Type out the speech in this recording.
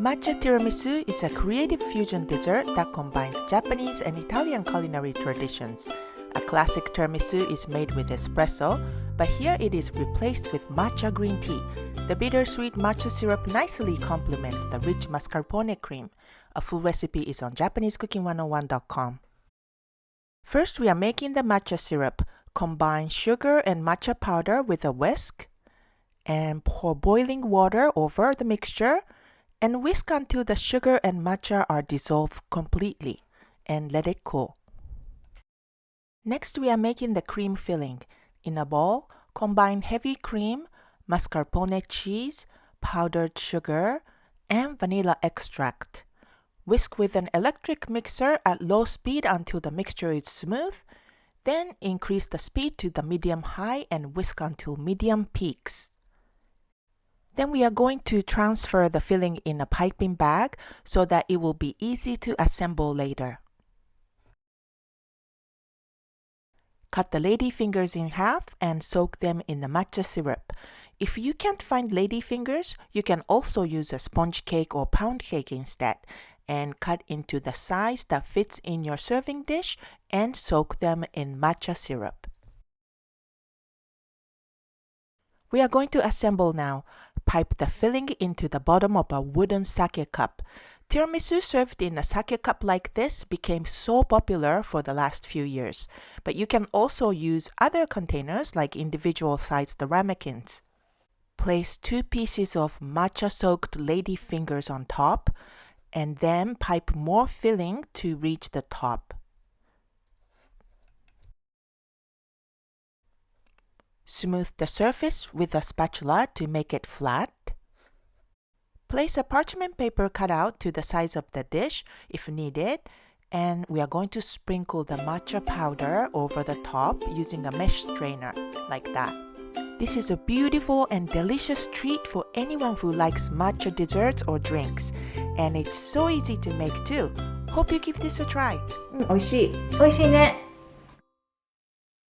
Matcha Tiramisu is a creative fusion dessert that combines Japanese and Italian culinary traditions. A classic tiramisu is made with espresso, but here it is replaced with matcha green tea. The bittersweet matcha syrup nicely complements the rich mascarpone cream. A full recipe is on JapaneseCooking101.com. First, we are making the matcha syrup. Combine sugar and matcha powder with a whisk and pour boiling water over the mixture and whisk until the sugar and matcha are dissolved completely and let it cool. Next, we are making the cream filling. In a bowl, combine heavy cream, mascarpone cheese, powdered sugar, and vanilla extract. Whisk with an electric mixer at low speed until the mixture is smooth. Then increase the speed to the medium-high and whisk until medium peaks. Then we are going to transfer the filling in a piping bag so that it will be easy to assemble later. Cut the ladyfingers in half and soak them in the matcha syrup. If you can't find ladyfingers, you can also use a sponge cake or pound cake instead, and cut into the size that fits in your serving dish and soak them in matcha syrup. We are going to assemble now. Pipe the filling into the bottom of a wooden sake cup. Tiramisu served in a sake cup like this became so popular for the last few years, but you can also use other containers like individual-sized ramekins. Place 2 pieces of matcha-soaked ladyfingers on top, and then pipe more filling to reach the top. Smooth the surface with a spatula to make it flat. Place a parchment paper cutout to the size of the dish if needed, and we are going to sprinkle the matcha powder over the top using a mesh strainer, like that. This is a beautiful and delicious treat for anyone who likes matcha desserts or drinks, and it's so easy to make too. Hope you give this a try. 美味しい。美味しいね。